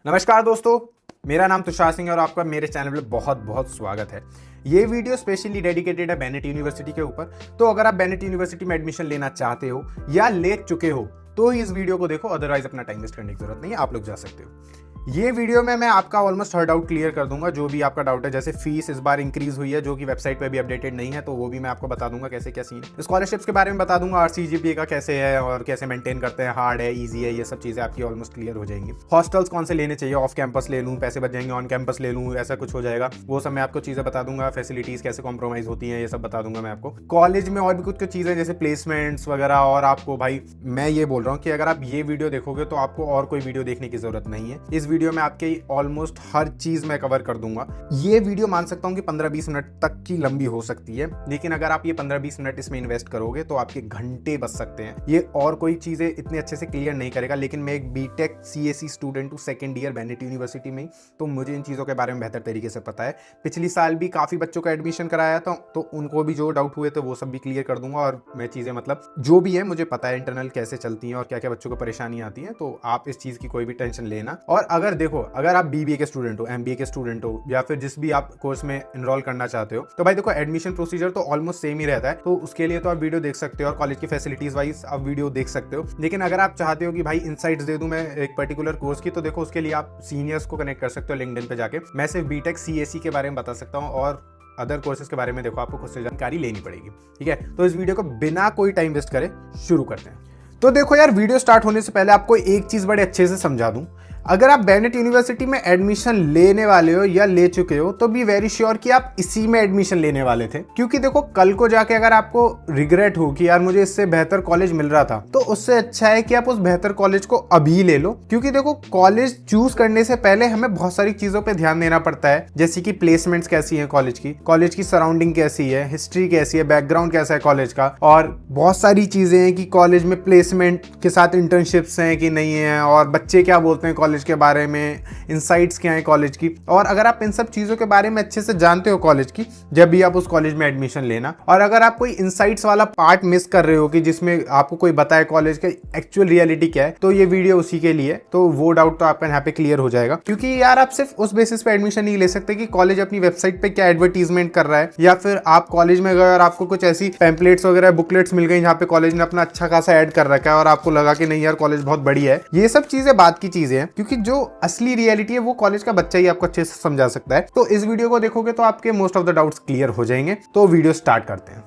नमस्कार दोस्तों, मेरा नाम तुषार सिंह है और आपका मेरे चैनल पे बहुत बहुत स्वागत है। ये वीडियो स्पेशली डेडिकेटेड है बेनेट यूनिवर्सिटी के ऊपर। तो अगर आप बेनेट यूनिवर्सिटी में एडमिशन लेना चाहते हो या ले चुके हो तो इस वीडियो को देखो, अदरवाइज अपना टाइम वेस्ट करने की जरूरत नहीं है, आप लोग जा सकते हो। ये वीडियो में मैं आपका ऑलमोस्ट हर डाउट क्लियर कर दूंगा, जो भी आपका डाउट है। जैसे फीस इस बार इंक्रीज हुई है जो कि वेबसाइट पे भी अपडेटेड नहीं है, तो वो भी मैं आपको बता दूंगा कैसे क्या सीन है। स्कॉलरशिप्स के बारे में बता दूंगा, आरसीजीपीए का कैसे है और कैसे मेंटेन करते हैं, हार्ड है ईजी है, ये सब चीजें आपकी ऑलमोस्ट क्लियर हो जाएंगी। हॉस्टल्स कौन से लेने चाहिए, ऑफ कैंपस ले लूँ पैसे बच जाएंगे, ऑन कैंपस ले लूँ ऐसा कुछ हो जाएगा, वो सब मैं आपको चीजें बता दूंगा। फैसिलिटीज कैसे कॉम्प्रोमाइज होती है ये सब बता दूंगा मैं आपको। कॉलेज में और भी कुछ चीजें जैसे प्लेसमेंट्स वगैरह। और आपको भाई मैं ये बोल रहा हूँ कि अगर आप ये वीडियो देखोगे तो आपको और कोई वीडियो देखने की जरूरत नहीं है। इस वीडियो में आपके ऑलमोस्ट हर चीज मैं कवर कर दूंगा। ये वीडियो मान सकता हूं कि 15-20 मिनट तक की लंबी हो सकती है, लेकिन अगर आप ये 15-20 मिनट इसमें इन्वेस्ट करोगे तो आपके घंटे बच सकते हैं। ये और कोई चीजें इतने अच्छे से क्लियर नहीं करेगा, लेकिन मैं एक बीटेक सीएससी स्टूडेंट हूं सेकंड ईयर बेनेट यूनिवर्सिटी में, तो मुझे इन चीजों के बारे में बेहतर तरीके से पता है। पिछली साल भी काफी बच्चों का एडमिशन कराया था, तो उनको भी जो डाउट हुए थे वो सब भी क्लियर कर दूंगा। और मैं चीजें मतलब जो भी है मुझे पता है इंटरनल कैसे चलती हैं और क्या क्या बच्चों को परेशानी आती है, तो आप इस चीज की कोई भी टेंशन लेना। और अगर देखो, अगर आप बीबीए के स्टूडेंट हो, एमबीए के स्टूडेंट हो, या फिर जिस भी आप कोर्स में एनरोल करना चाहते हो, तो भाई देखो एडमिशन प्रोसीजर तो ऑलमोस्ट सेम ही रहता है। तो उसके लिए तो आप वीडियो देख सकते हो और कॉलेज की फैसिलिटीज वाइज आप वीडियो देख सकते हो। लेकिन अगर आप चाहते हो कि भाई इनसाइट्स दे दूं मैं एक पर्टिकुलर कोर्स की, तो देखो उसके लिए आप सीनियर्स को कनेक्ट कर सकते हो लिंक्डइन पे जाके। मैं सिर्फ बीटेक सीएससी के बारे में बता सकता हूँ और अदर कोर्सेज के बारे में देखो आपको खुद से जानकारी लेनी पड़ेगी। ठीक है, तो इस वीडियो को बिना कोई टाइम वेस्ट करे शुरू करते हैं। तो देखो यार, वीडियो स्टार्ट होने से पहले आपको एक चीज बड़े अच्छे से समझा दूं। अगर आप बेनेट यूनिवर्सिटी में एडमिशन लेने वाले हो या ले चुके हो तो बी वेरी श्योर कि आप इसी में एडमिशन लेने वाले थे। क्योंकि देखो कल को जाके अगर आपको रिग्रेट हो कि यार मुझे इससे बेहतर कॉलेज मिल रहा था, तो उससे अच्छा है कि आप उस बेहतर कॉलेज को अभी ले लो। क्योंकि देखो कॉलेज चूज करने से पहले हमें बहुत सारी चीजों पे ध्यान देना पड़ता है, जैसे कि प्लेसमेंट्स कैसी है कॉलेज की सराउंडिंग कैसी है, हिस्ट्री कैसी है, बैकग्राउंड कैसा है कॉलेज का, और बहुत सारी चीजें हैं कि कॉलेज में प्लेसमेंट के साथ इंटर्नशिप्स हैं कि नहीं है, और बच्चे क्या बोलते हैं कॉलेज के बारे में, इनसाइट्स क्या है कॉलेज की। और अगर आप इन सब चीजों के बारे में अच्छे से जानते हो कॉलेज की, जब भी आप उस कॉलेज में एडमिशन लेना। और अगर आप कोई इनसाइट्स वाला पार्ट मिस कर रहे हो कि जिसमें आपको कोई बताए कॉलेज का एक्चुअल रियलिटी क्या है, तो ये वीडियो उसी के लिए। तो वो डाउट तो आपका यहाँ पे क्लियर हो जाएगा। क्योंकि यार आप सिर्फ उस बेसिस पे एडमिशन नहीं ले सकते कि कॉलेज अपनी वेबसाइट पे क्या एडवर्टीजमेंट कर रहा है, या फिर आप कॉलेज में अगर आपको कुछ ऐसी पैम्पलेट्स वगैरह बुकलेट्स मिल गई जहाँ पे कॉलेज ने अपना अच्छा खासा ऐड कर रखा है और आपको लगा कि नहीं यार कॉलेज बहुत बढ़िया है। ये सब चीजें बात की चीजें हैं, क्योंकि जो असली रियलिटी है वो कॉलेज का बच्चा ही आपको अच्छे से समझा सकता है। तो इस वीडियो को देखोगे तो आपके most of the doubts clear हो जाएंगे। तो वीडियो स्टार्ट करते हैं।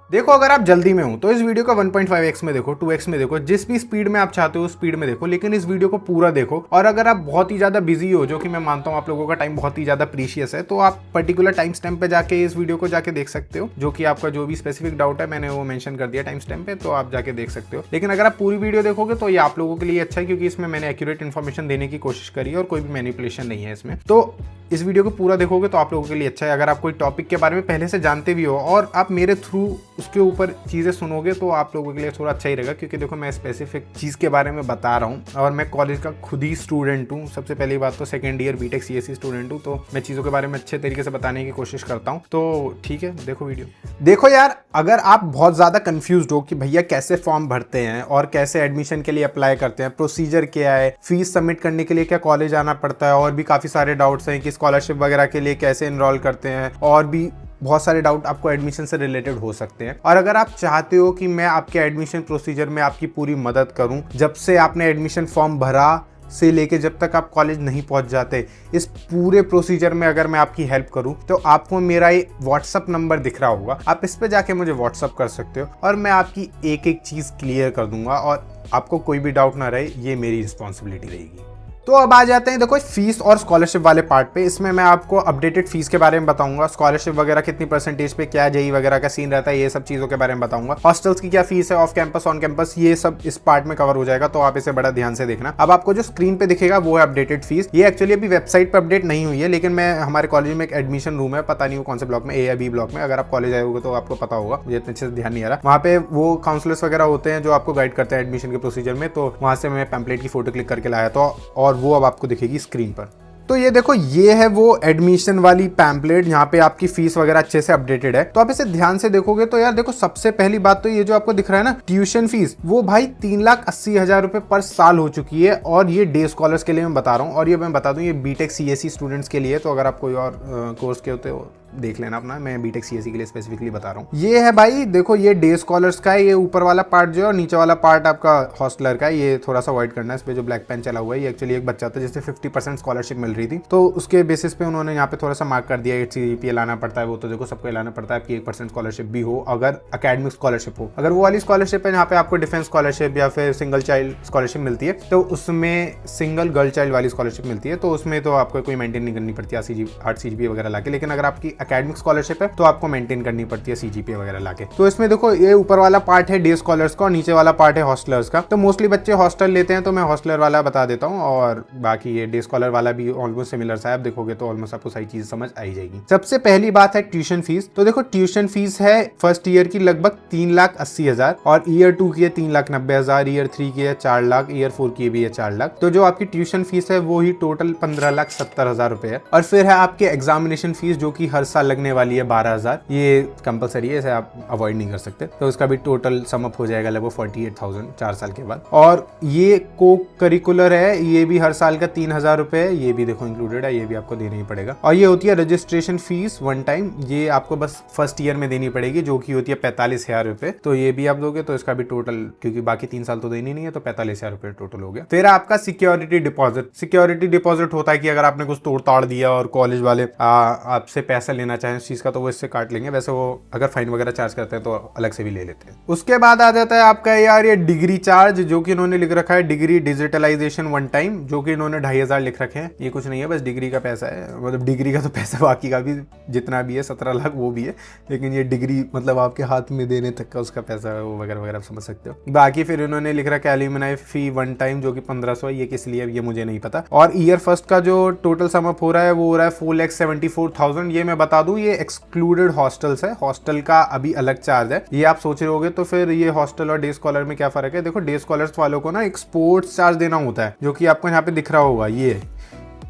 देखो अगर आप जल्दी में हो तो इस वीडियो का 1.5x में देखो, 2x में देखो, जिस भी स्पीड में आप चाहते हो उस स्पीड में देखो, लेकिन इस वीडियो को पूरा देखो। और अगर आप बहुत ही ज्यादा बिजी हो, जो कि मैं मानता हूं आप लोगों का टाइम बहुत ही ज्यादा प्रीशियस है, तो आप पर्टिकुलर टाइम स्टैम्प पे जाके इस वीडियो को जाके देख सकते हो। जो कि आपका जो भी स्पेसिफिक डाउट है मैंने वो मेंशन कर दिया टाइम स्टैम्प पे, तो आप जाके देख सकते हो। लेकिन अगर आप पूरी वीडियो देखोगे तो ये आप लोगों के लिए अच्छा है, क्योंकि इसमें मैंने एक्यूरेट इन्फॉर्मेशन देने की कोशिश करी है और कोई भी मैनिपुलेशन नहीं है इसमें। तो इस वीडियो को पूरा देखोगे तो आप लोगों के लिए अच्छा है। अगर आप कोई टॉपिक के बारे में पहले से जानते भी हो और आप मेरे थ्रू उसके ऊपर चीज़ें सुनोगे तो आप लोगों के लिए थोड़ा अच्छा ही रहेगा। क्योंकि देखो मैं स्पेसिफिक चीज़ के बारे में बता रहा हूँ और मैं कॉलेज का खुद ही स्टूडेंट हूँ। सबसे पहली बात तो second year BTech CSC student हूँ, तो मैं चीज़ों के बारे में अच्छे तरीके से बताने की कोशिश करता हूँ। तो ठीक है, देखो वीडियो। देखो यार, अगर आप बहुत ज़्यादा कन्फ्यूज हो कि भैया कैसे फॉर्म भरते हैं और कैसे एडमिशन के लिए अप्लाई करते हैं, प्रोसीजर क्या है, फीस सबमिट करने के लिए क्या कॉलेज आना पड़ता है, और भी काफ़ी सारे डाउट्स हैं कि स्कॉलरशिप वगैरह के लिए कैसे एनरोल करते हैं, और भी बहुत सारे डाउट आपको एडमिशन से रिलेटेड हो सकते हैं। और अगर आप चाहते हो कि मैं आपके एडमिशन प्रोसीजर में आपकी पूरी मदद करूं, जब से आपने एडमिशन फॉर्म भरा से लेके जब तक आप कॉलेज नहीं पहुंच जाते, इस पूरे प्रोसीजर में अगर मैं आपकी हेल्प करूं, तो आपको मेरा ये व्हाट्सअप नंबर दिख रहा होगा, आप इस पे जाके मुझे व्हाट्सअप कर सकते हो और मैं आपकी एक एक चीज़ क्लियर कर दूंगा और आपको कोई भी डाउट ना रहे, ये मेरी रिस्पॉन्सिबिलिटी रहेगी। तो अब आ जाते हैं देखो फीस और स्कॉलरशिप वाले पार्ट पे। इसमें मैं आपको अपडेटेड फीस के बारे में बताऊंगा, स्कॉलरशिप वगैरह कितनी परसेंटेज पे क्या जेई वगैरह का सीन रहता है, ये सब चीज़ों के बारे में बताऊंगा। हॉस्टल्स की क्या फीस है, ऑफ कैंपस ऑन कैंपस, ये सब इस पार्ट में कवर हो जाएगा, तो आप इसे बड़ा ध्यान से देखना। अब आपको जो स्क्रीन पे दिखेगा वो है अपडेटेड फीस। ये एक्चुअली अभी वेबसाइट पर अपडेट नहीं हुई है, लेकिन मैं हमारे कॉलेज में एक एडमिशन रूम है, पता नहीं वो कौन से ब्लॉक में, ए या बी ब्लॉक में, अगर आप कॉलेज आए होगे तो आपको पता होगा, मुझे इतने अच्छे से ध्यान नहीं आ रहा। वहाँ पे वो काउंसलर्स वगैरह होते हैं जो आपको गाइड करते हैं एडमिशन के प्रोसीजर में, तो वहाँ से मैं पैम्पलेट की फोटो क्लिक करके लाया था और वो अब आपको दिखेगी स्क्रीन पर। तो ये देखो, ये है वो एडमिशन वाली पैम्पलेट, यहाँ पे आपकी फीस वगैरह अच्छे से अपडेटेड है। तो आप इसे ध्यान से देखोगे तो यार देखो, सबसे पहली बात तो ये जो आपको दिख रहा है ना ट्यूशन फीस, वो भाई 3,80,000 रुपए पर साल हो चुकी है। और ये डे स्कॉलर्स के लिए मैं बता रहा हूँ। और ये मैं बता दूं, ये बीटेक सीएससी स्टूडेंट्स के लिए, तो अगर आप कोई और कोर्स के होते हो देख लेना अपना, मैं बीटेक सीएससी के लिए स्पेसिफिकली बता रहा हूँ। ये है भाई देखो, ये डे स्कॉलर्स का है। ये ऊपर वाला पार्ट जो है और नीचे वाला पार्ट आपका हॉस्टलर का है। ये थोड़ा सा अवॉइड करना है, इस पे जो ब्लैक पेन चला हुआ है। ये एक्चुअली एक बच्चा था जिससे 50% स्कॉलरशिप मिल रही थी, तो उसके बेसिस पे उन्होंने यहाँ पे थोड़ा सा मार्क कर दिया। 8 CGPA लाना पड़ता है, वो तो देखो सबको लाना पड़ता है। आपकी 1% स्कॉलरशिप भी हो, अगर अकेडमिक स्कॉलरशिप हो, अगर वो वाली स्कॉलरशिप है जहाँ पे आपको डिफेंस स्कॉलरशिप या फिर सिंगल चाइल्ड स्कॉलरशिप मिलती है, तो उसमें सिंगल गर्ल चाइल्ड वाली स्कॉलरशिप मिलती है, तो उसमें तो आपको कोई मेंटेन नहीं करनी पड़ती है 8 CGPA वगैरह लाके। लेकिन अगर आपकी अकेडमिक स्कॉलरशिप तो आपको मेंटेन करनी पड़ती है CGPA वगैरह लाके। तो इसमें देखो, ये ऊपर वाला पार्ट है डे स्कॉलर्स का और नीचे वाला पार्ट है हॉस्टलर्स का। तो मोस्टली बच्चे हॉस्टल लेते हैं, तो मैं हॉस्टलर वाला बता देता हूँ, और बाकी ये डे स्कॉलर वाला भी ऑलमोस्ट सिमिलर सा है। आप देखोगे तो ऑलमोस्ट आपको सारी चीज समझ आई जाएगी। सबसे पहली बात है ट्यूशन फीस। तो देखो, ट्यूशन फीस है फर्स्ट ईयर की लगभग 3,80,000, और ईयर 2 की है 3,90,000, ईयर 3 की है 4 लाख, ईयर 4 की भी है 4 लाख। तो जो आपकी ट्यूशन फीस है वो ही टोटल 15,70,000 रुपए है। और फिर है आपके एग्जामिनेशन फीस, जो कि हर साल लगने वाली है 12,000। ये कंपलसरी है, इसे आप अवॉइड नहीं कर सकते। तो उसका भी टोटल सम अप हो जाएगा लगभग 48,000 4 साल के बाद। और ये को करिकुलर है, ये भी हर साल का 3,000 रुपए है। ये भी देखो इंक्लूडेड है, ये भी आपको देना ही पड़ेगा। और ये होती है रजिस्ट्रेशन फीस वन टाइम, ये आपको बस फर्स्ट ईयर में देनी पड़ेगी, जो कि होती है 45,000 रुपए। तो ये भी आप दोगे तो इसका भी टोटल, क्योंकि बाकी 3 साल तो देनी नहीं है, तो 45,000 रुपए टोटल हो गया। फिर आपका सिक्योरिटी डिपॉजिट। सिक्योरिटी डिपॉजिट होता है कि अगर आपने कुछ तोड़ ताड़ दिया और कॉलेज वाले आपसे पैसा लेना चाहें इस चीज का, तो वो इससे काट लेंगे। वैसे वो अगर फाइन वगैरह चार्ज करते हैं तो अलग से भी ले लेते हैं। उसके बाद आ जाता है आपका यार ये डिग्री चार्ज, जो कि इन्होंने लिख रखा है डिग्री डिजिटलाइजेशन वन टाइम, जो कि इन्होंने 2,500 लिख रखे हैं। ये कुछ नहीं है, बस डिग्री का पैसा है। मतलब डिग्री का तो पैसा बाकी का भी जितना भी है 17 लाख वो भी है, लेकिन ये डिग्री मतलब आपके हाथ में देने तक का उसका पैसा है, वो वगैरह वगैरह आप समझ सकते हो। बाकी फिर इन्होंने लिख रखा है एल्यूमिनाई फी वन टाइम, जो कि 1500 है। ये किस लिए ये मुझे नहीं पता। और ईयर फर्स्ट का जो टोटल सम अप हो रहा है वो हो रहा है 4,74,000। ये मैं बता दूं, ये एक्सक्लूडेड हॉस्टल्स है। हॉस्टल का अभी अलग चार्ज है। ये आप सोच रहे होगे तो फिर ये हॉस्टल और डे स्कॉलर में क्या फर्क है। देखो, डे स्कॉलर्स वालों को ना एक स्पोर्ट्स चार्ज देना होता है, जो कि आपको यहाँ पे दिख रहा होगा।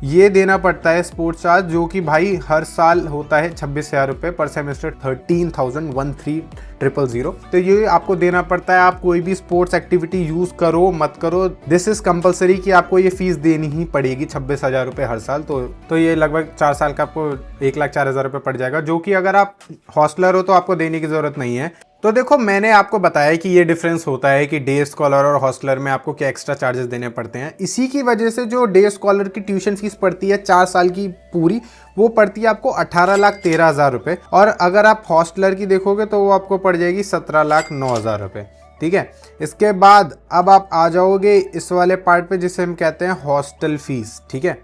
ये देना पड़ता है स्पोर्ट्स चार्ज, जो कि भाई हर साल होता है 26,000 रुपए पर सेमेस्टर, 13,13,000। तो ये आपको देना पड़ता है। आप कोई भी स्पोर्ट्स एक्टिविटी यूज करो मत करो, दिस इज कंपलसरी कि आपको ये फीस देनी ही पड़ेगी, 26,000 रुपए हर साल। तो ये लगभग 4 साल का आपको 1,04,000 रुपए पड़ जाएगा, जो कि अगर आप हॉस्टलर हो तो आपको देने की जरूरत नहीं है। तो देखो, मैंने आपको बताया कि ये डिफरेंस होता है कि डे स्कॉलर और हॉस्टलर में आपको क्या एक्स्ट्रा चार्जेस देने पड़ते हैं। इसी की वजह से जो डे स्कॉलर की ट्यूशन फीस पड़ती है 4 साल की पूरी, वो पड़ती है आपको 18,13,000 रुपए। और अगर आप हॉस्टलर की देखोगे तो वो आपको पड़ जाएगी 17,09,000 रुपए। ठीक है। इसके बाद अब आप आ जाओगे इस वाले पार्ट पे जिसे हम कहते हैं हॉस्टल फीस। ठीक है।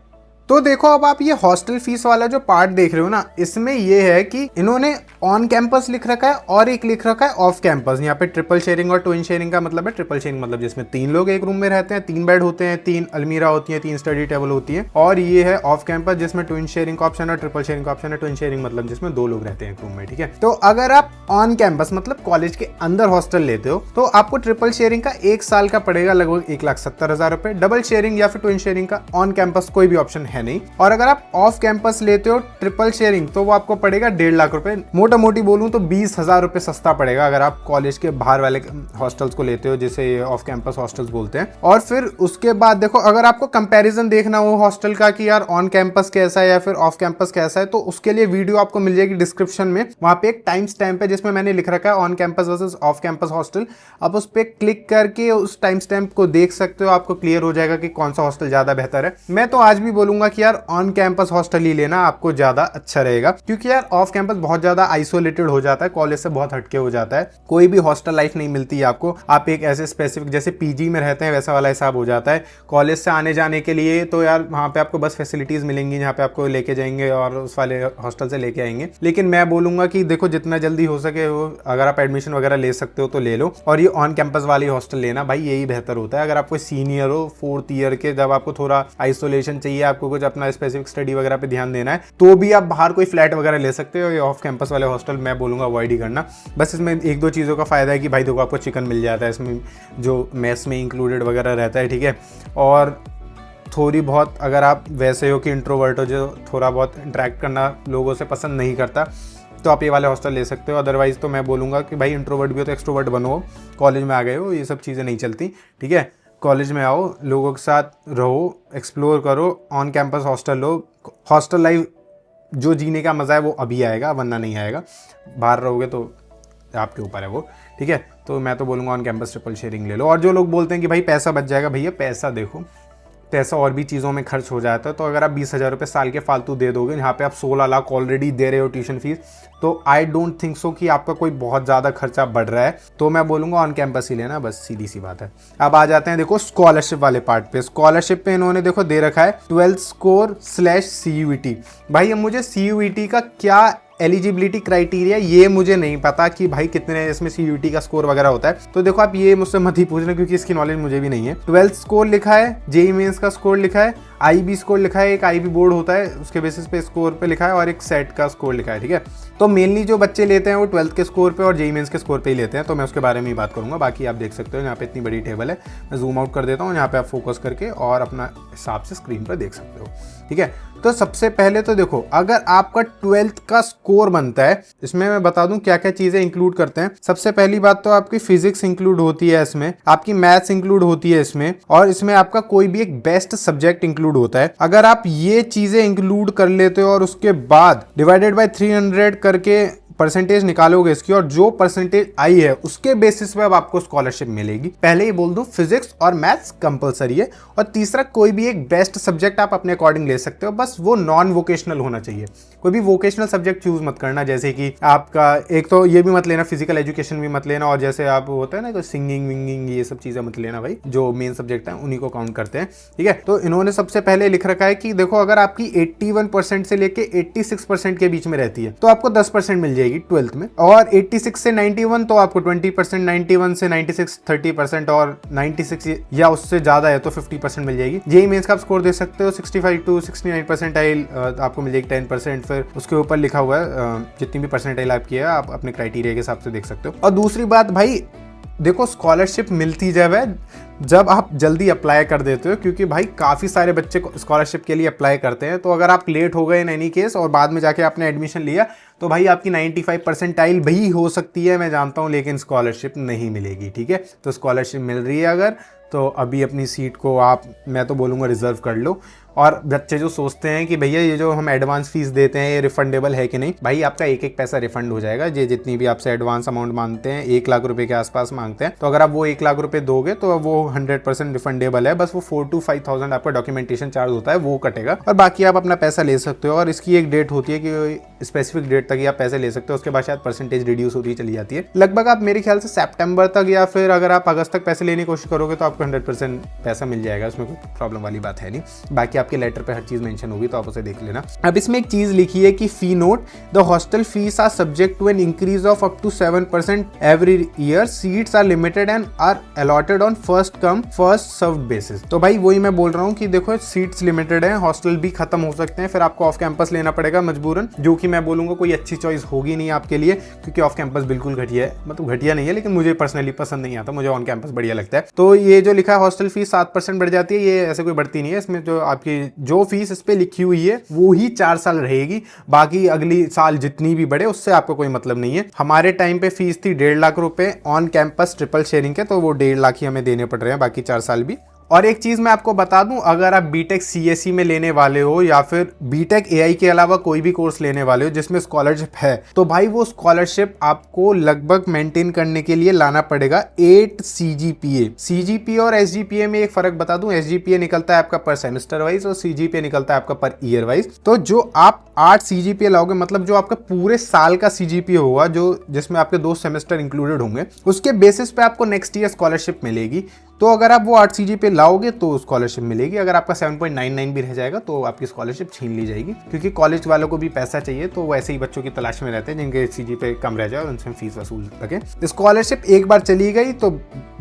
तो देखो, अब आप ये हॉस्टल फीस वाला जो पार्ट देख रहे हो ना, इसमें ये है कि इन्होंने ऑन कैंपस लिख रखा है और एक लिख रखा है ऑफ कैंपस। यहाँ पे ट्रिपल शेयरिंग और ट्विन शेयरिंग का मतलब है, ट्रिपल शेयरिंग मतलब जिसमें 3 लोग एक रूम में रहते हैं, 3 बेड होते हैं, 3 अलमीरा होती है, 3 स्टडी टेबल होती है। और ये है ऑफ कैंपस जिसमें ट्विन शेयरिंग का ऑप्शन है, ट्रिपल शेयरिंग का ऑप्शन है। ट्विन शेयरिंग मतलब जिसमें 2 लोग रहते हैं एक रूम में। ठीक है। तो अगर आप ऑन कैंपस मतलब कॉलेज के अंदर हॉस्टल लेते हो तो आपको ट्रिपल शेयरिंग का 1 साल का पड़ेगा लगभग 1,70,000 रुपए। डबल शेयरिंग या फिर ट्विन शेयरिंग का ऑन कैंपस कोई भी ऑप्शन है नहीं। और अगर आप ऑफ कैंपस लेते हो ट्रिपल शेयरिंग, तो वो आपको पड़ेगा 1.5 लाख रुपए। मोटा मोटी बोलूं तो 20,000 रुपए सस्ता पड़ेगा अगर आप कॉलेज के बाहर वाले हॉस्टल्स को लेते हो, जिसे ऑफ कैंपस हॉस्टल्स बोलते हैं। और फिर उसके बाद देखो, अगर आपको कंपैरिजन देखना हो हॉस्टल का कि यार ऑन कैंपस कैसा है या फिर ऑफ कैंपस कैसा है, तो उसके लिए वीडियो आपको मिल जाएगी डिस्क्रिप्शन में। वहां पे एक टाइम स्टैम्प है जिसमें मैंने लिख रखा है on campus versus off campus hostel. आप उस पर क्लिक करके उस टाइम स्टैम्प को देख सकते हो, आपको क्लियर हो जाएगा कि कौन सा हॉस्टल ज्यादा बेहतर है। मैं तो आज भी बोलूंगा कि यार ऑन कैंपस हॉस्टल ही लेना आपको ज्यादा अच्छा रहेगा, क्योंकि यार ऑफ कैंपस बहुत ज्यादा आइसोलेटेड हो जाता है, कॉलेज से बहुत हटके हो जाता है, कोई भी हॉस्टल लाइफ नहीं मिलती है आपको। आप एक ऐसे स्पेसिफिक जैसे पीजी में रहते हैं वैसा वाला हिसाब हो जाता है। कॉलेज से आने जाने के लिए तो यार वहाँ पे आपको बस फैसिलिटीज मिलेंगी जहाँ पे आपको लेके जाएंगे और उस वाले हॉस्टल से लेके आएंगे। लेकिन मैं बोलूंगा कि देखो, जितना जल्दी हो सके वो अगर आप एडमिशन वगैरह ले सकते हो तो ले लो, और ये ऑन कैंपस वाली हॉस्टल लेना भाई, यही बेहतर होता है। अगर आप कोई सीनियर हो 4th ईयर के, जब आपको थोड़ा आइसोलेशन चाहिए, आपको कुछ अपना स्पेसिफिक स्टडी वगैरह पे ध्यान देना है, तो भी आप बाहर कोई फ्लैट वगैरह ले सकते हो। ये ऑफ कैंपस वाले हॉस्टल मैं बोलूंगा अवॉइड ही करना। बस इसमें 1-2 चीज़ों का फायदा है कि भाई देखो, आपको चिकन मिल जाता है इसमें, जो मेस में इंक्लूडेड वगैरह रहता है। ठीक है। और थोड़ी बहुत अगर आप वैसे हो कि इंट्रोवर्ट हो, जो थोड़ा बहुत इंटरेक्ट करना लोगों से पसंद नहीं करता, तो आप ये वाले हॉस्टल ले सकते हो। अदरवाइज़ तो मैं बोलूँगा कि भाई इंट्रोवर्ट भी हो तो एक्सट्रोवर्ट बनो, कॉलेज में आ गए हो, ये सब चीज़ें नहीं चलती, ठीक है। कॉलेज में आओ, लोगों के साथ रहो, एक्सप्लोर करो, on campus hostel low. Hostel life जो जीने का मज़ा है वो अभी आएगा, वरना नहीं आएगा। बाहर रहोगे तो आपके ऊपर है वो, ठीक है। तो मैं तो बोलूँगा ऑन कैंपस ट्रिपल शेयरिंग ले लो। और जो लोग बोलते हैं कि भाई पैसा बच जाएगा, भैया पैसा देखो, पैसा और भी चीज़ों में खर्च हो जाता है। तो अगर आप 20,000 रुपये साल के फालतू दे दोगे, यहाँ पे आप 16 लाख ऑलरेडी दे रहे हो ट्यूशन फीस, तो आई डोंट थिंक सो कि आपका कोई बहुत ज़्यादा खर्चा बढ़ रहा है। तो मैं बोलूँगा ऑन कैंपस ही लेना, बस सीधी सी बात है। अब आ जाते हैं देखो स्कॉलरशिप वाले पार्ट पे। स्कॉलरशिप पे इन्होंने देखो दे रखा है 12th स्कोर / CUET। भाई अब मुझे CUET का क्या एलिजिबिलिटी क्राइटेरिया ये मुझे नहीं पता कि भाई कितने इसमें CUET का स्कोर वगैरह होता है। तो देखो आप ये मुझसे मत ही पूछना, क्योंकि इसकी नॉलेज मुझे भी नहीं है। 12th स्कोर लिखा है, JEE मेंस का स्कोर लिखा है, IB स्कोर लिखा है, एक IB बोर्ड होता है उसके बेसिस पे स्कोर पे लिखा है, और एक सेट का स्कोर लिखा है, ठीक है। तो मेनली जो बच्चे लेते हैं वो 12th के स्कोर पे और JEE मेंस के स्कोर पे ही लेते हैं, तो मैं उसके बारे में ही बात करूंगा। बाकी आप देख सकते हो यहाँ पे इतनी बड़ी टेबल है, मैं जूम आउट कर देता हूँ, यहाँ पे आप फोकस करके और अपना हिसाब से स्क्रीन पर देख सकते हो, ठीक है। तो सबसे पहले तो देखो, अगर आपका 12th का स्कोर बनता है, इसमें मैं बता दूं क्या क्या चीजें इंक्लूड करते हैं। सबसे पहली बात तो आपकी फिजिक्स इंक्लूड होती है इसमें, आपकी मैथ्स इंक्लूड होती है इसमें, और इसमें आपका कोई भी एक बेस्ट सब्जेक्ट इंक्लूड होता है। अगर आप ये चीजें इंक्लूड कर लेते हो और उसके बाद डिवाइडेड बाय 300 करके परसेंटेज निकालोगे इसकी, और जो परसेंटेज आई है उसके बेसिस पे अब आपको स्कॉलरशिप मिलेगी। पहले ही बोल दूं, फिजिक्स और मैथ्स कंपलसरी है, और तीसरा कोई भी एक बेस्ट सब्जेक्ट आप अपने अकॉर्डिंग ले सकते हो, बस वो नॉन वोकेशनल होना चाहिए। कोई भी वोकेशनल सब्जेक्ट चूज मत करना, जैसे कि आपका एक तो ये भी मत लेना, फिजिकल एजुकेशन भी मत लेना, और जैसे आप होता है ना तो सिंगिंग विंगिंग ये सब चीजें मत लेना भाई, जो मेन सब्जेक्ट है उन्हीं को काउंट करते हैं, ठीक है। तो इन्होंने सबसे पहले लिख रखा है कि देखो अगर आपकी 81% से लेके 86% के बीच में रहती है तो आपको 10% मिल जाएगी 12th में, और 86 से 91 तो आपको 20%, 91 से 96 30%, और 96 या उससे ज्यादा है तो 50% मिल जाएगी। JEE मेंस का आप स्कोर दे सकते हो 65 to 69 परसेंटाइल, आपको मिल जाएगी 10%। फिर उसके ऊपर लिखा हुआ है जितनी भी परसेंटाइल आपकी है आप अपने क्राइटेरिया के हिसाब से देख सकते हो। और दूसरी बात भाई देखो, स्कॉलरशिप मिलती जब आप जल्दी अप्लाई कर देते हो, क्योंकि भाई काफ़ी सारे बच्चे स्कॉलरशिप के लिए अप्लाई करते हैं। तो अगर आप लेट हो गए इन एनी केस और बाद में जाके आपने एडमिशन लिया, तो भाई आपकी 95 परसेंटाइल भी हो सकती है, मैं जानता हूँ, लेकिन स्कॉलरशिप नहीं मिलेगी, ठीक है। तो स्कॉलरशिप मिल रही है अगर, तो अभी अपनी सीट को आप, मैं तो बोलूँगा, रिजर्व कर लो। और बच्चे जो सोचते हैं कि भैया ये जो हम एडवांस फीस देते हैं ये रिफंडेबल है कि नहीं, भाई आपका एक एक पैसा रिफंड हो जाएगा। ये जितनी भी आपसे एडवांस अमाउंट मांगते हैं, 1 लाख रुपए के आसपास मांगते हैं, तो अगर आप वो 1 लाख रुपए दोगे तो वो 100% रिफंडेबल है। बस वो 4,000 to 5,000 आपका डॉक्यूमेंटेशन चार्ज होता है, वो कटेगा, और बाकी आप अपना पैसा ले सकते हो। और इसकी एक डेट होती है कि स्पेसिफिक डेट तक ही आप पैसे ले सकते हो, उसके बाद शायद परसेंटेज रिड्यूस होती चली जाती है। लगभग आप मेरे ख्याल से सितंबर तक, या फिर अगर आप अगस्त तक पैसे लेने की कोशिश करोगे तो आपको 100% पैसा मिल जाएगा, उसमें कोई प्रॉब्लम वाली बात है नहीं। बाकी आपके लेटर पे हर चीज मेंशन होगी, तो आप उसे देख लेना। अब इसमें एक चीज लिखी है कि fee note, the hostel fees are subject to an increase of up to 7% every year, seats are limited and are allotted on first come first served basis. तो भाई वही मैं बोल रहा हूँ कि देखो सीट्स लिमिटेड है, हॉस्टल भी खत्म हो सकते हैं, फिर आपको ऑफ कैंपस लेना पड़ेगा मजबूरन, जो कि मैं बोलूंगा कोई अच्छी चॉइस होगी नहीं आपके लिए, क्योंकि ऑफ कैंपस बिल्कुल घटिया है। मतलब घटिया नहीं है, लेकिन मुझे पर्सनली पसंद नहीं आता, मुझे ऑन कैंपस बढ़िया लगता है। तो ये जो लिखा है हॉस्टल फीस 7% बढ़ जाती है, ये ऐसे कोई बढ़ती नहीं है। इसमें जो आपकी जो फीस इस पे लिखी हुई है वो ही 4 साल रहेगी, बाकी अगली साल जितनी भी बढ़े उससे आपको कोई मतलब नहीं है। हमारे टाइम पे फीस थी 1.5 लाख रुपए ऑन कैंपस ट्रिपल शेयरिंग के, तो वो 1.5 लाख ही हमें देने पड़ रहे हैं बाकी 4 साल भी। और एक चीज मैं आपको बता दूं, अगर आप बीटेक CSE में लेने वाले हो या फिर बीटेक AI के अलावा कोई भी कोर्स लेने वाले हो जिसमें स्कॉलरशिप है, तो भाई वो स्कॉलरशिप आपको लगभग मेंटेन करने के लिए लाना पड़ेगा 8 CGPA। CGPA और SGPA में एक फर्क बता दूं, SGPA निकलता है आपका पर सेमेस्टर वाइज और CGPA निकलता है आपका पर ईयर वाइज। तो जो आप 8 CGPA लाओगे, मतलब जो आपका पूरे साल का CGPA होगा, जो जिसमें आपके 2 सेमेस्टर इंक्लूडेड होंगे, उसके बेसिस पे आपको नेक्स्ट ईयर स्कॉलरशिप मिलेगी। तो अगर आप वो 8 CGPA लाओगे तो स्कॉलरशिप मिलेगी, अगर आपका 7.99 भी रह जाएगा तो आपकी स्कॉलरशिप छीन ली जाएगी, क्योंकि कॉलेज वालों को भी पैसा चाहिए, तो वैसे ही बच्चों की तलाश में रहते हैं जिनके CGPA कम रह जाए और उनसे फीस वसूल सके। स्कॉलरशिप एक बार चली गई तो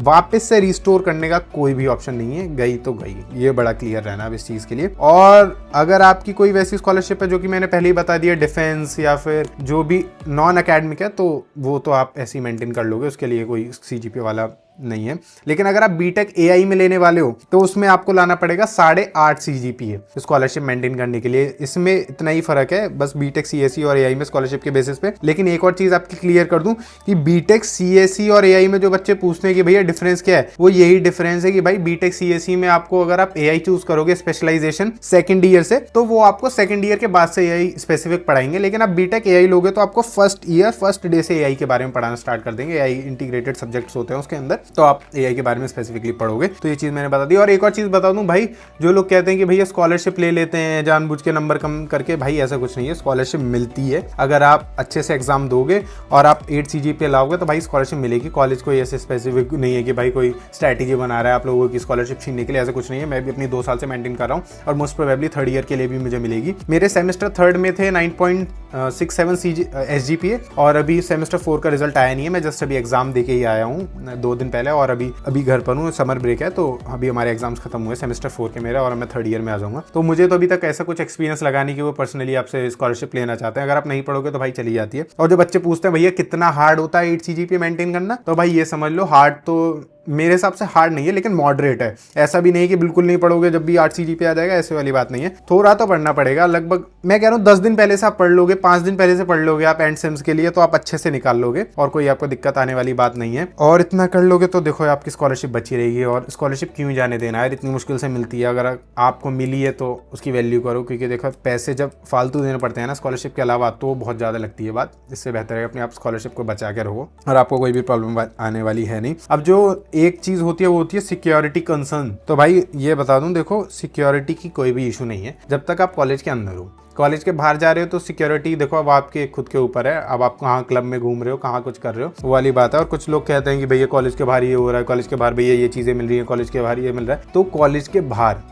वापस से रिस्टोर करने का कोई भी ऑप्शन नहीं है, गई तो गई, ये बड़ा क्लियर रहना अब इस चीज के लिए। और अगर आपकी कोई वैसी स्कॉलरशिप है जो कि मैंने पहले ही बता दिया, डिफेंस या फिर जो भी नॉन अकेडमिक है, तो वो तो आप ऐसे ही मेंटेन कर लोगे, उसके लिए कोई CGPA वाला नहीं है। लेकिन अगर आप बीटेक एआई में लेने वाले हो तो उसमें आपको लाना पड़ेगा 8.5 CGPA स्कॉलरशिप मेंटेन करने के लिए। इसमें इतना ही फर्क है बस बीटेक सीएसई और एआई में स्कॉलरशिप के बेसिस पे। लेकिन एक और चीज आपकी क्लियर कर दूं कि बीटेक सीएसई और एआई में जो बच्चे पूछते हैं कि भैया डिफरेंस क्या है, वो यही डिफरेंस है कि भाई बीटेक सीएसई में आपको अगर आप एआई चूज करोगे स्पेशलाइजेशन सेकंड ईयर से, तो वो आपको सेकंड ईयर के बाद से एआई स्पेसिफिक पढ़ाएंगे। लेकिन आप बीटेक एआई लोगे तो आपको फर्स्ट ईयर फर्स्ट डे से एआई के बारे में पढ़ाना स्टार्ट कर देंगे। एआई इंटीग्रेटेड सब्जेक्ट्स होते हैं उसके अंदर, तो आप एआई के बारे में स्पेसिफिकली पढ़ोगे। तो ये चीज मैंने बता दी। और एक और चीज बता दूं भाई, जो लोग कहते हैं कि भैया स्कॉलरशिप ले लेते हैं जानबूझ के नंबर कम करके, भाई ऐसा कुछ नहीं है। स्कॉलरशिप मिलती है अगर आप अच्छे से एग्जाम दोगे और आप 8 CGPA लाओगे तो भाई स्कॉलरशिप मिलेगी। कॉलेज कोई ऐसे स्पेसिफिक नहीं है कि भाई कोई स्ट्रैटेजी बना रहा है आप लोगों की स्कॉलरशिप छीनने के लिए, ऐसा कुछ नहीं है। मैं भी अपनी 2 साल से मेंटेन कर रहा हूँ और मोस्ट प्रोबेबली थर्ड ईयर के लिए भी मुझे मिलेगी। मेरे सेमेस्टर थर्ड में थे 9.67 SGPA और अभी सेमेस्टर 4 का रिजल्ट आया नहीं है। मैं जस्ट अभी एग्जाम देके ही आया हूँ 2 दिन पहले और अभी घर पर हूँ, समर ब्रेक है तो अभी हमारे एग्जाम्स खत्म हुए सेमेस्टर 4 के मेरे, और मैं थर्ड ईयर में आ जाऊंगा। तो मुझे तो अभी तक ऐसा कुछ एक्सपीरियंस लगा नहीं कि वो पर्सनली आपसे स्कॉलरशिप लेना चाहते हैं। अगर आप नहीं पढ़ोगे तो भाई चली जाती है। और जो बच्चे पूछते हैं भैया कितना हार्ड होता है 8 CGPA मेंटेन करना, तो भाई ये समझ लो हार्ड तो मेरे हिसाब से हार्ड नहीं है लेकिन मॉडरेट है। ऐसा भी नहीं कि बिल्कुल नहीं पढ़ोगे जब भी 8 CGPA आ जाएगा, ऐसे वाली बात नहीं है। थोड़ा तो पढ़ना पड़ेगा। लगभग मैं कह रहा हूँ 10 दिन पहले से आप पढ़ लोगे, 5 दिन पहले से पढ़ लोगे आप एंड सेम्स के लिए, तो आप अच्छे से निकाल लोगे और कोई आपको दिक्कत आने वाली बात नहीं है। और इतना कर लोगे तो देखो आपकी स्कॉलरशिप बची रहेगी। और स्कॉलरशिप क्यों जाने देना है, इतनी मुश्किल से मिलती है। अगर आपको मिली है तो उसकी वैल्यू करो, क्योंकि देखो पैसे जब फालतू देने पड़ते हैं ना स्कॉलरशिप के अलावा तो बहुत ज़्यादा लगती है बात। इससे बेहतर है अपने आप स्कॉलरशिप को बचा के रहो और आपको कोई भी प्रॉब्लम आने वाली है नहीं। अब जो एक चीज़ होती है वो होती है सिक्योरिटी कंसर्न। तो भाई ये बता दूं, देखो सिक्योरिटी की कोई भी इशू नहीं है जब तक आप कॉलेज के अंदर हो। कॉलेज के बाहर जा रहे हो तो सिक्योरिटी देखो अब आपके खुद के ऊपर है। अब आप कहाँ क्लब में घूम रहे हो, कहाँ कुछ कर रहे हो, वो वाली बात है। और कुछ लोग कहते हैं कि भैया कॉलेज के बाहर ये हो रहा है, कॉलेज के बाहर भैया ये चीज़ें मिल रही है, कॉलेज के बाहर ये मिल रहा है। तो कॉलेज के बाहर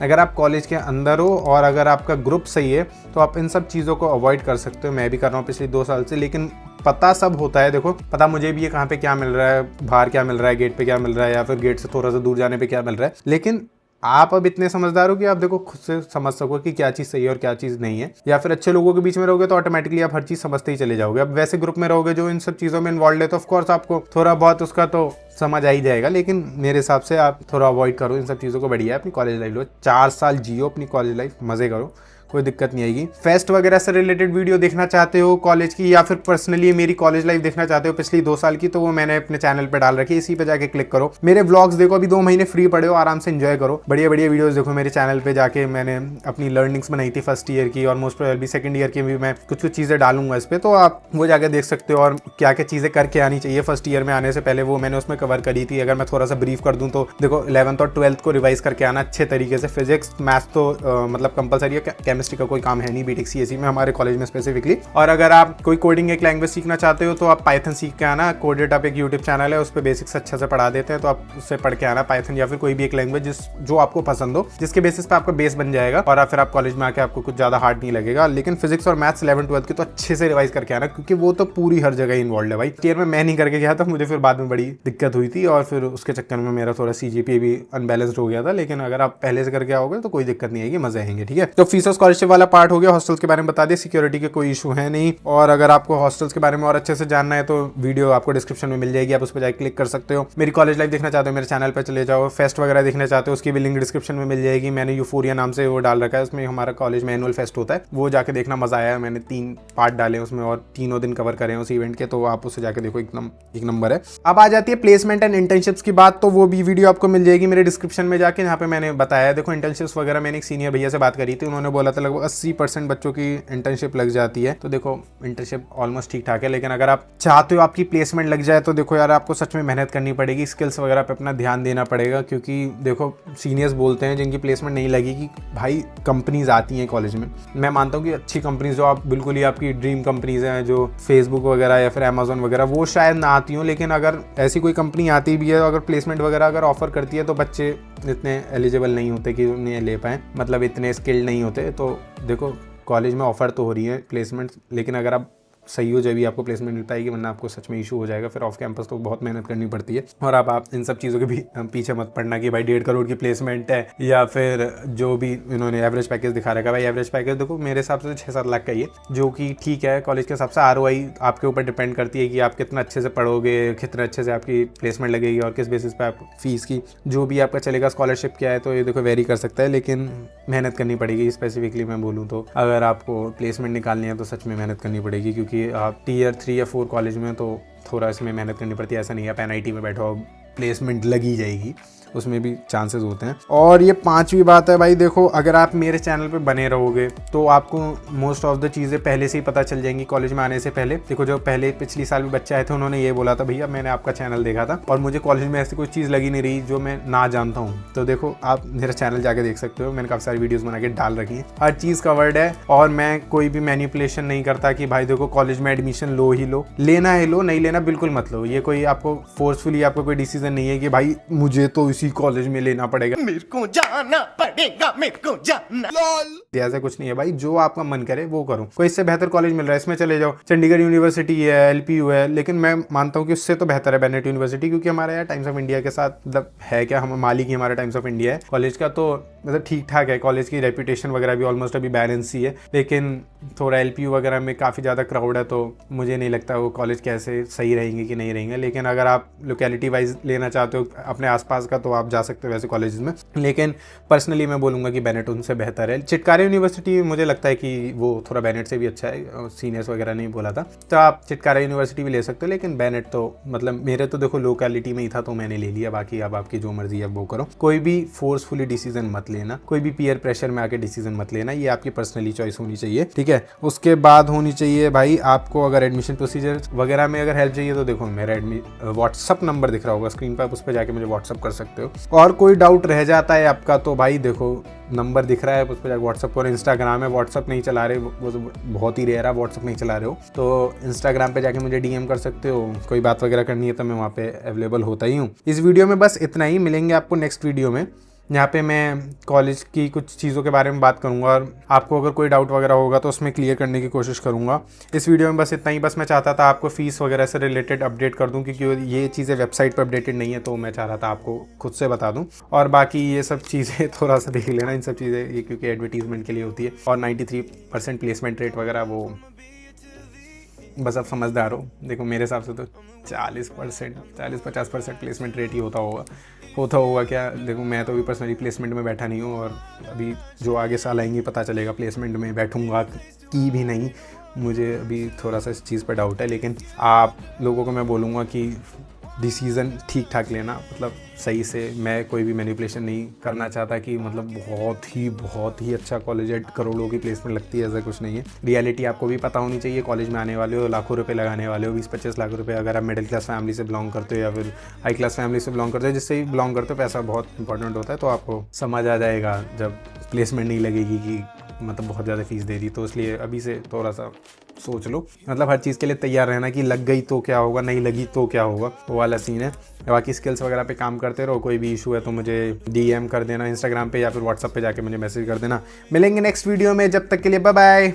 अगर आप कॉलेज के अंदर हो और अगर आपका ग्रुप सही है तो आप इन सब चीज़ों को अवॉइड कर सकते हो। मैं भी कर रहा हूँ पिछले 2 साल से। लेकिन पता सब होता है, देखो पता मुझे भी है कहाँ पे क्या मिल रहा है, बाहर क्या मिल रहा है, गेट पे क्या मिल रहा है, या फिर गेट से थोड़ा सा दूर जाने पे क्या मिल रहा है। लेकिन आप अब इतने समझदार हो कि आप देखो खुद से समझ सको कि क्या चीज़ सही है और क्या चीज़ नहीं है। या फिर अच्छे लोगों के बीच में रहोगे तो ऑटोमेटिकली आप हर चीज़ समझते ही चले जाओगे। अब वैसे ग्रुप में रहोगे जो इन सब चीज़ों में इन्वॉल्व है तो ऑफकोर्स आपको थोड़ा बहुत उसका तो समझ आ ही जाएगा। लेकिन मेरे हिसाब से आप थोड़ा अवॉइड करो इन सब चीज़ों को। बढ़िया है अपनी कॉलेज लाइफ लो, 4 साल जियो अपनी कॉलेज लाइफ, मज़े करो, कोई दिक्कत नहीं आएगी। फेस्ट वगैरह से रिलेटेड वीडियो देखना चाहते हो कॉलेज की, या फिर पर्सनली मेरी कॉलेज लाइफ देखना चाहते हो पिछली 2 साल की, तो वो मैंने अपने चैनल पे डाल रखी है, इसी पे जाके क्लिक करो। मेरे व्लॉग्स देखो, अभी 2 महीने फ्री पड़े हो, आराम से एंजॉय करो, बढ़िया बढ़िया वीडियोस देखो मेरे चैनल पे जाके। मैंने अपनी लर्निंग्स बनाई थी फर्स्ट ईयर की और मोस्ट प्रोबेबली सेकंड ईयर की भी मैं कुछ चीज़ें डालूंगा इस पर, तो आप वो जाके देख सकते हो। और क्या क्या चीज़ें करके आनी चाहिए फर्स्ट ईयर में आने से पहले, वो मैंने उसमें कवर करी थी। अगर मैं थोड़ा सा ब्रीफ कर दूँ तो देखो 11th और 12th को रिवाइज करके आना अच्छे तरीके से। फिजिक्स मैथ्स तो मतलब कंपलसरी है, केमिस्ट्री का कोई काम है नहीं बीटेक सीएसई में हमारे कॉलेज में स्पेसिफिकली। और अगर आप कोई कोडिंग एक लैंग्वेज सीखना चाहते हो तो आप पाइथन सीख के आना। कोडेट आप एक यूट्यूब चैनल है, उस पर बेसिक्स अच्छा से पढ़ा देते हैं, तो आप उससे पढ़ के आना पाइथन या फिर कोई भी एक लैंग्वेज जो आपको पसंद हो, जिसके बेसिस पे आपका बेस बन जाएगा और फिर आप कॉलेज में आके आपको कुछ ज्यादा हार्ड नहीं लगेगा। लेकिन फिजिक्स और मैथ्स 11th 12th की तो अच्छे से रिवाइज करके आना, क्योंकि वो तो पूरी हर जगह इन्वॉल्व है भाई। ईयर में मैं नहीं करके गया था, मुझे फिर बाद में बड़ी दिक्कत हुई थी और फिर उसके चक्कर में मेरा थोड़ा CGPA भी अनबैलेंस्ड हो गया था। लेकिन अगर आप पहले से करके आओगे तो कोई दिक्कत नहीं आएगी, मजे आएंगे। ठीक है, तो फीस और स्कॉलरशिप वाला पार्ट हो गया। हॉस्टल्स के बारे में बता दिया, सिक्योरिटी के कोई इशू है नहीं। और अगर आपको हॉस्टल्स के बारे में और अच्छे से जानना है तो वीडियो आपको डिस्क्रिप्शन में मिल जाएगी, आप उस पर जाकर क्लिक कर सकते हो। मेरी कॉलेज लाइफ देखना चाहते हो मेरे चैनल पर चले जाओ। फेस्ट वगैरह देखना चाहते हो उसकी भी लिंक डिस्क्रिप्शन में मिल जाएगी। मैंने यूफोरिया नाम से वो डाल रखा है, उसमें हमारा कॉलेज में एनुअल फेस्ट होता है, वो जाके देखना, मजा आया। मैंने 3 पार्ट डाले उसमें और तीनों दिन कवर करे उस इवेंट के, तो आप उससे जाके देखो, एक नंबर है। अब आ जाती है प्लेसमेंट एंड इंटर्नशिप्स की बात, तो वो भी वीडियो आपको मिल जाएगी मेरे डिस्क्रिप्शन में जाके, जहाँ पे मैंने बताया। देखो इंटर्नशिप्स वगैरह मैंने एक सीनियर भैया से बात करी थी, उन्होंने बोला था लगभग 80% बच्चों की इंटर्नशिप लग जाती है। तो देखो इंटर्नशिप ऑलमोस्ट ठीक ठाक है। लेकिन अगर आप चाहते हो आपकी प्लेसमेंट लग जाए तो देखो यार आपको सच में मेहनत करनी पड़ेगी, स्किल्स वगैरह पे अपना ध्यान देना पड़ेगा। क्योंकि देखो सीनियर्स बोलते हैं जिनकी प्लेसमेंट नहीं लगेगी, भाई कंपनीज आती हैं कॉलेज में। मैं मानता हूँ कि अच्छी कंपनीज जो आप बिल्कुल ही आपकी ड्रीम कंपनीज हैं, जो फेसबुक वगैरह या फिर अमेजोन वगैरह, वो शायद ना आती हो। लेकिन अगर ऐसी कोई कंपनी आती भी है, अगर प्लेसमेंट वगैरह अगर ऑफर करती है, तो बच्चे इतने एलिजिबल नहीं होते कि उन्हें ले पाएँ, मतलब इतने स्किल्ड नहीं होते। तो देखो कॉलेज में ऑफर तो हो रही है प्लेसमेंट, लेकिन अगर आप सही हो जब भी आपको प्लेसमेंट मिल पाएगी, वरना आपको सच में इशू हो जाएगा। फिर ऑफ कैंपस तो बहुत मेहनत करनी पड़ती है। और अब आप इन सब चीज़ों के भी पीछे मत पड़ना कि भाई 1.5 करोड़ की प्लेसमेंट है, या फिर जो भी इन्होंने एवरेज पैकेज दिखा रखा है। भाई एवरेज पैकेज देखो मेरे हिसाब से 6-7 लाख का ही है, जो कि ठीक है। कॉलेज के हिसाब से ROI आपके ऊपर डिपेंड करती है कि आप कितना अच्छे से पढ़ोगे, कितना अच्छे से आपकी प्लेसमेंट लगेगी और किस बेसिस पे आप फीस की जो भी आपका चलेगा। स्कॉलरशिप क्या है तो ये देखो वेरी कर सकता है, लेकिन मेहनत करनी पड़ेगी। स्पेसिफिकली मैं बोलूँ तो अगर आपको प्लेसमेंट निकालनी है तो सच में मेहनत करनी पड़ेगी, क्योंकि आप Tier 3 या 4 कॉलेज में तो थोड़ा इसमें मेहनत करनी पड़ती है। ऐसा नहीं है आप NIT में बैठो प्लेसमेंट लगी जाएगी, उसमें भी चांसेस होते हैं। और ये 5वीं बात है भाई, देखो अगर आप मेरे चैनल पे बने रहोगे तो आपको मोस्ट ऑफ द चीज़ें पहले से ही पता चल जाएंगी कॉलेज में आने से पहले। देखो जो पहले पिछली साल भी बच्चे आए थे उन्होंने ये बोला था भैया मैंने आपका चैनल देखा था और मुझे कॉलेज में ऐसी कोई चीज़ लगी नहीं रही जो मैं ना जानता हूँ। तो देखो आप मेरा चैनल जाके देख सकते हो, मैंने काफ़ी सारी वीडियोज़ बना के डाल रखी हैं, हर चीज़ कवर्ड है। और मैं कोई भी मैनिपुलेशन नहीं करता कि भाई देखो कॉलेज में एडमिशन लो ही लो, लेना है लो, नहीं लेना बिल्कुल मत लो। ये कोई आपको फोर्सफुली आपका कोई डिसीजन नहीं है कि भाई मुझे तो इसी कॉलेज में लेना पड़ेगा, मेरे को जाना पड़ेगा, मेरे को जाना। ऐसा कुछ नहीं है भाई, जो आपका मन करे वो करो। कोई इससे बेहतर कॉलेज मिल रहा है इसमें चले जाओ, चंडीगढ़ यूनिवर्सिटी है, LPU है, लेकिन मैं मानता हूँ कि उससे तो बेहतर है बेनेट यूनिवर्सिटी, क्योंकि हमारे यहाँ टाइम्स ऑफ इंडिया के साथ मतलब है क्या, हम मालिक ही हमारा टाइम्स ऑफ इंडिया है कॉलेज का, तो मतलब ठीक ठाक है। कॉलेज की रेपुटेशन वगैरह भी ऑलमोस्ट अभी बैलेंस ही है, लेकिन थोड़ा LPU वगैरह में काफ़ी ज़्यादा क्राउड है, तो मुझे नहीं लगता वो कॉलेज कैसे सही रहेंगे कि नहीं रहेंगे। लेकिन अगर आप लोकेलिटी वाइज लेना चाहते हो अपने आसपास का तो आप जा सकते हो वैसे कॉलेज में, लेकिन पर्सनली मैं बोलूँगा कि बेनेट उनसे बेहतर है। चिटकारी यूनिवर्सिटी मुझे लगता है कि वो थोड़ा बेनेट से भी अच्छा है, सीनियर्स वगैरह नहीं बोला था, तो आप चिटकारा यूनिवर्सिटी भी ले सकते हो। लेकिन बेनेट तो मतलब मेरे तो देखो लोकेलिटी में ही था तो मैंने ले लिया, बाकी अब आपकी जो मर्जी है वो करो। कोई भी फोर्सफुली डिसीजन मत लेना, कोई भी पीयर प्रेशर में आके डिसीजन मत लेना, ये आपकी पर्सनली चॉइस होनी चाहिए, ठीक है। उसके बाद होनी चाहिए भाई आपको अगर एडमिशन प्रोसीजर वगैरह में अगर हेल्प चाहिए तो देखो मेरा व्हाट्सअप नंबर दिख रहा होगा स्क्रीन पर, उस पर जाके मुझे व्हाट्सअप कर सकते हो। और कोई डाउट रह जाता है आपका तो भाई देखो नंबर दिख रहा है उस पर जाकर व्हाट्सअप करो। इंस्टाग्राम है, व्हाट्सअप नहीं चला रहे, वो तो बहुत ही रेयर है व्हाट्सअप नहीं चला रहे हो तो इंस्टाग्राम पे जाके मुझे DM कर सकते हो। कोई बात वगैरह करनी है तो मैं वहाँ पे अवेलेबल होता ही हूँ। इस वीडियो में बस इतना ही, मिलेंगे आपको नेक्स्ट वीडियो में, यहाँ पे मैं कॉलेज की कुछ चीज़ों के बारे में बात करूँगा और आपको अगर कोई डाउट वगैरह होगा तो उसमें क्लियर करने की कोशिश करूँगा। इस वीडियो में बस इतना ही, बस मैं चाहता था आपको फ़ीस वगैरह से रिलेटेड अपडेट कर दूँ, क्योंकि ये चीज़ें वेबसाइट पर अपडेटेड नहीं है तो मैं चाह रहा था आपको खुद से बता दूँ। और बाकी ये सब चीज़ें थोड़ा सा देख लेना, इन सब चीज़ें ये क्योंकि एडवर्टीजमेंट के लिए होती है। और 93% प्लेसमेंट रेट वगैरह वो बस आप समझदार हो। देखो मेरे हिसाब से तो 40-50% प्लेसमेंट रेट ही होता होगा क्या। देखो मैं तो अभी पर्सनली प्लेसमेंट में बैठा नहीं हूँ और अभी जो आगे साल आएंगे पता चलेगा प्लेसमेंट में बैठूंगा कि भी नहीं, मुझे अभी थोड़ा सा इस चीज़ पर डाउट है। लेकिन आप लोगों को मैं बोलूँगा कि डिसीज़न ठीक ठाक लेना, मतलब सही से। मैं कोई भी मैनिपुलेशन नहीं करना चाहता कि मतलब बहुत ही अच्छा कॉलेज है, करोड़ों की प्लेसमेंट लगती है, ऐसा कुछ नहीं है। रियलिटी आपको भी पता होनी चाहिए। कॉलेज में आने वाले हो, लाखों रुपए लगाने वाले हो, 20-25 लाख रुपए। अगर आप मिडिल क्लास फैमिली से बिलोंग करते हो या फिर हाई क्लास फैमिली से बिलोंग करते हो, जिससे भी बिलोंग करते हो, पैसा बहुत इंपॉर्टेंट होता है। तो आपको समझ आ जाएगा जब प्लेसमेंट नहीं लगेगी कि मतलब बहुत ज़्यादा फीस दे दी। तो इसलिए अभी से थोड़ा सा सोच लो, मतलब हर चीज़ के लिए तैयार रहना कि लग गई तो क्या होगा, नहीं लगी तो क्या होगा, वो वाला सीन है। बाकी स्किल्स वगैरह पे काम करते रहो। कोई भी इशू है तो मुझे DM कर देना इंस्टाग्राम पे या फिर व्हाट्सएप पे जाके मुझे मैसेज कर देना। मिलेंगे नेक्स्ट वीडियो में, जब तक के लिए बाय बाय।